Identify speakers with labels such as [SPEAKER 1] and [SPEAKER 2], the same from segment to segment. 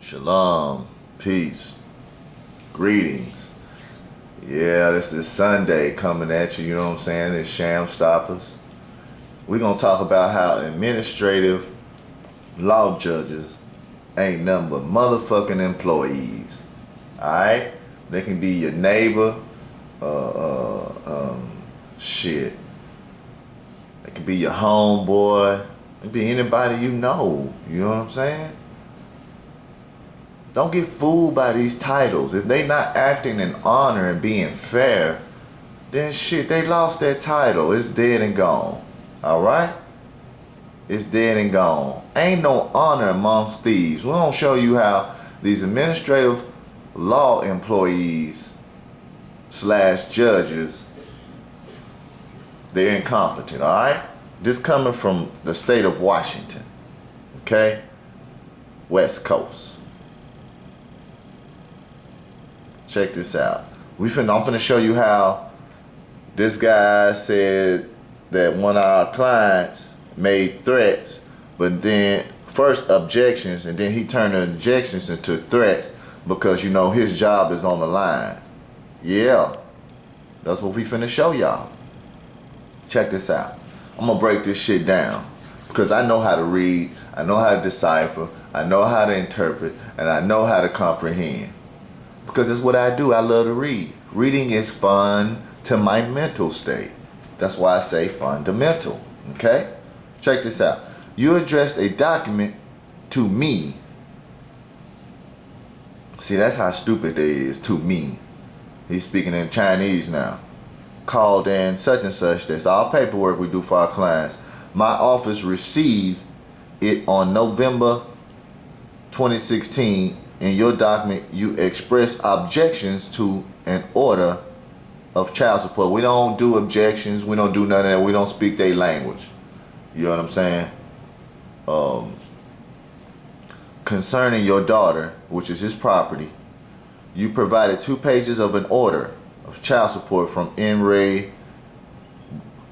[SPEAKER 1] Shalom, peace, greetings. Yeah, this is Sunday coming at you, you know what I'm saying? It's Shamstoppers. We're going to talk about how administrative law judges ain't nothing but motherfucking employees. Alright? They can be your neighbor, shit. They can be your homeboy. It can be anybody you know, you know what I'm saying? Don't get fooled by these titles. If they not acting in honor and being fair, then shit, they lost their title. It's dead and gone. Alright? It's dead and gone. Ain't no honor amongst thieves. We're gonna show you how these administrative law employees / judges, they're incompetent, alright? This coming from the state of Washington. Okay? West Coast. Check this out. I'm finna show you how this guy said that one of our clients made threats, but then first objections, and then he turned the objections into threats because, you know, his job is on the line. Yeah, that's what we finna show y'all. Check this out. I'm gonna break this shit down because I know how to read, I know how to decipher, I know how to interpret, and I know how to comprehend. Because it's what I do. I love to read. Reading is fun to my mental state. That's why I say fundamental. Okay? Check this out. You addressed a document to me. See, that's how stupid they is. To me. He's speaking in Chinese now. Called in such and such. That's all paperwork we do for our clients. My office received it on November 2016. In your document, you express objections to an order of child support. We don't do objections. We don't do none of that. We don't speak their language. You know what I'm saying? Concerning your daughter, which is his property, you provided 2 pages of an order of child support from NRA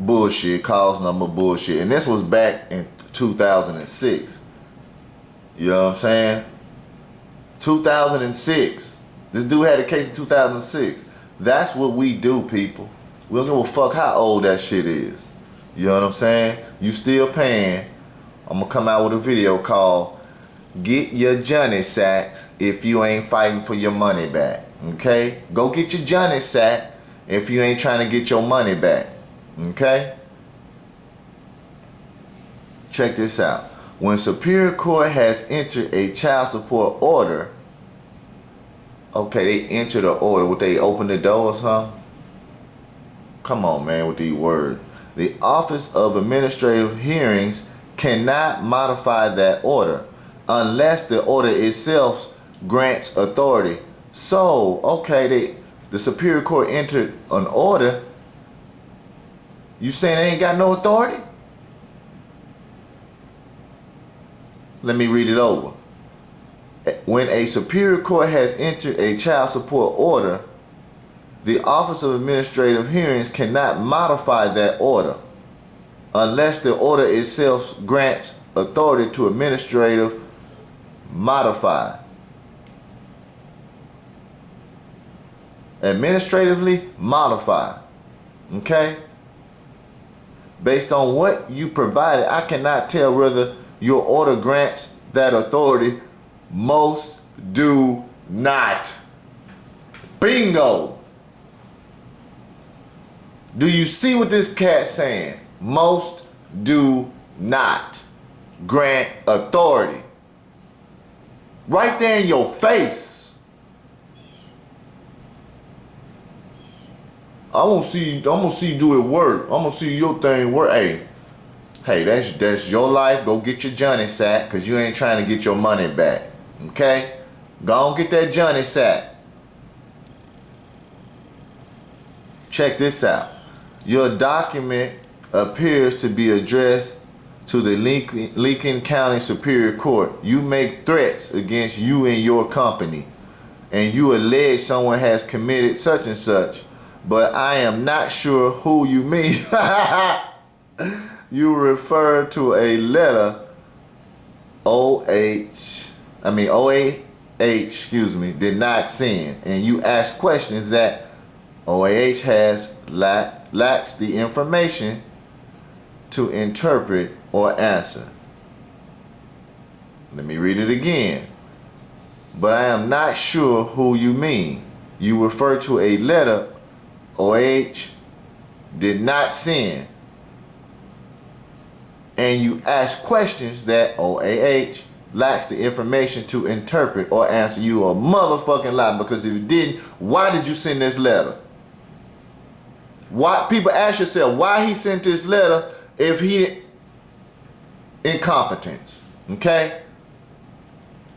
[SPEAKER 1] bullshit, cause number bullshit. And this was back in 2006. You know what I'm saying? 2006. This dude had a case in 2006. That's what we do, people. We don't give a fuck how old that shit is. You know what I'm saying? You still paying. I'm gonna come out with a video called Get Your Johnny Sacks If You Ain't Fighting for Your Money Back. Okay? Go get your Johnny Sack if you ain't trying to get your money back. Okay? Check this out. When Superior Court has entered a child support order, okay, they enter the order. Would they open the doors, huh? Come on, man, with these words. The Office of Administrative Hearings cannot modify that order unless the order itself grants authority. So, okay, the Superior Court entered an order. You saying they ain't got no authority? Let me read it over. When a Superior Court has entered a child support order, the Office of Administrative Hearings cannot modify that order unless the order itself grants authority to administrative modify. Administratively modify. Okay? Based on what you provided, I cannot tell whether your order grants that authority. Most do not. Bingo. Do you see what this cat's saying? Most do not grant authority. Right there in your face. I'm gonna see you do it work. I'm gonna see your thing work. Hey, that's your life. Go get your Johnny Sack, cause you ain't trying to get your money back. Okay? Go on, get that Johnny Sack. Check this out. Your document appears to be addressed to the Lincoln County Superior Court. You make threats against you and your company, and you allege someone has committed such and such, but I am not sure who you mean. You refer to a letter OH did not send, and you ask questions that OAH lacks the information to interpret or answer. Let me read it again. But I am not sure who you mean. You refer to a letter OAH did not send, and you ask questions that OAH lacks the information to interpret or answer. You a motherfucking lie, because if you didn't, why did you send this letter? Why? People ask yourself why he sent this letter if he incompetence, okay?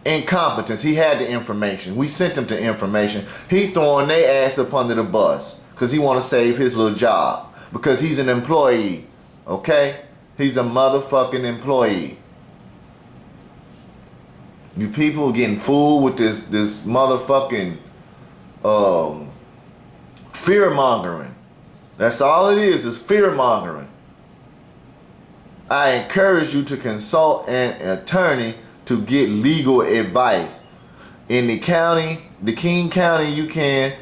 [SPEAKER 1] Incompetence. He had the information. We sent him the information. He throwing their ass up under the bus because he want to save his little job, because he's an employee, okay? He's a motherfucking employee. You people getting fooled with this motherfucking fear mongering. That's all it is fear mongering. I encourage you to consult an attorney to get legal advice. In the King County, you can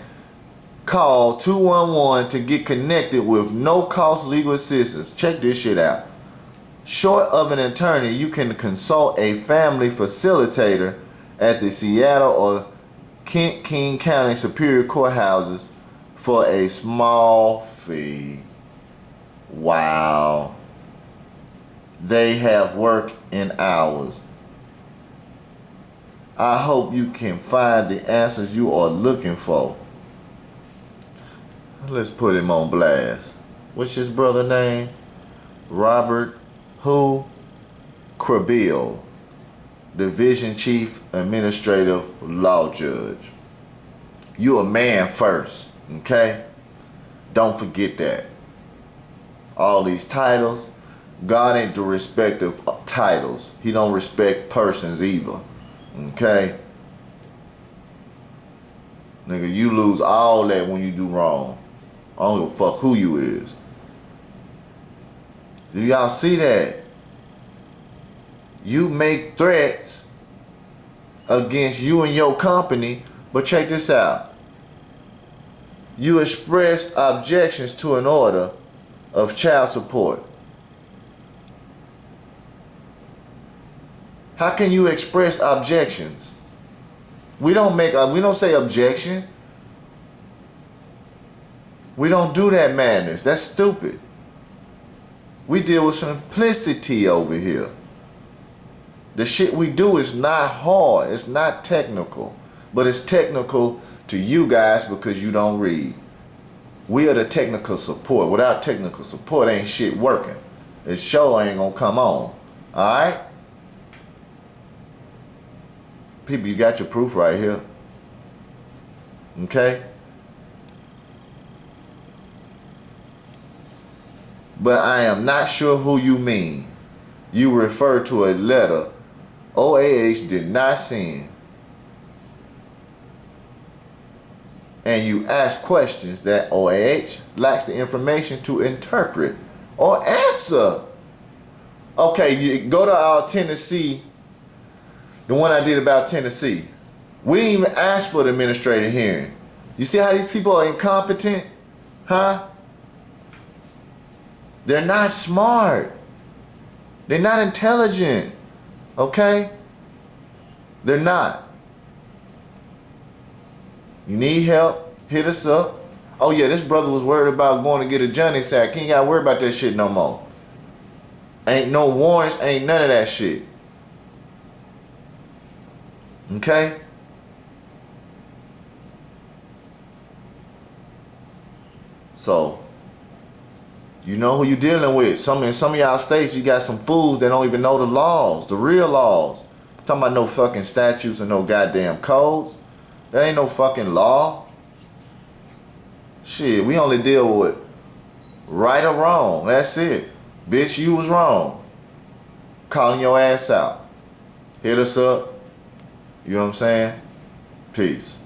[SPEAKER 1] call 211 to get connected with no cost legal assistance. Check this shit out. Short of an attorney, you can consult a family facilitator at the Seattle or King County Superior Courthouses for a small fee. Wow. They have work in hours. I hope you can find the answers you are looking for. Let's put him on blast. What's his brother name? Robert Krabil, Division Chief Administrative Law Judge. You a man first, okay? Don't forget that. All these titles, God ain't the respect of titles. He don't respect persons either, okay? Nigga, you lose all that when you do wrong. I don't give a fuck who you is. Do y'all see that? You make threats against you and your company, but check this out. You expressed objections to an order of child support. How can you express objections? We don't say objection. We don't do that madness. That's stupid. We deal with simplicity over here. The shit we do is not hard. It's not technical. But it's technical to you guys because you don't read. We are the technical support. Without technical support, ain't shit working. This show ain't gonna come on. Alright? People, you got your proof right here. Okay? But I am not sure who you mean. You refer to a letter OAH did not send. And you ask questions that OAH lacks the information to interpret or answer. Okay, you go to Tennessee, the one I did about Tennessee. We didn't even ask for the administrative hearing. You see how these people are incompetent? Huh? They're not smart. They're not intelligent. Okay? They're not. You need help? Hit us up. Oh yeah, this brother was worried about going to get a Johnny sack. He ain't gotta worry about that shit no more. Ain't no warrants, ain't none of that shit. Okay? So, you know who you dealing with. In some of y'all states, you got some fools that don't even know the laws, the real laws. I'm talking about no fucking statutes and no goddamn codes. That ain't no fucking law. Shit, we only deal with right or wrong. That's it. Bitch, you was wrong. Calling your ass out. Hit us up. You know what I'm saying? Peace.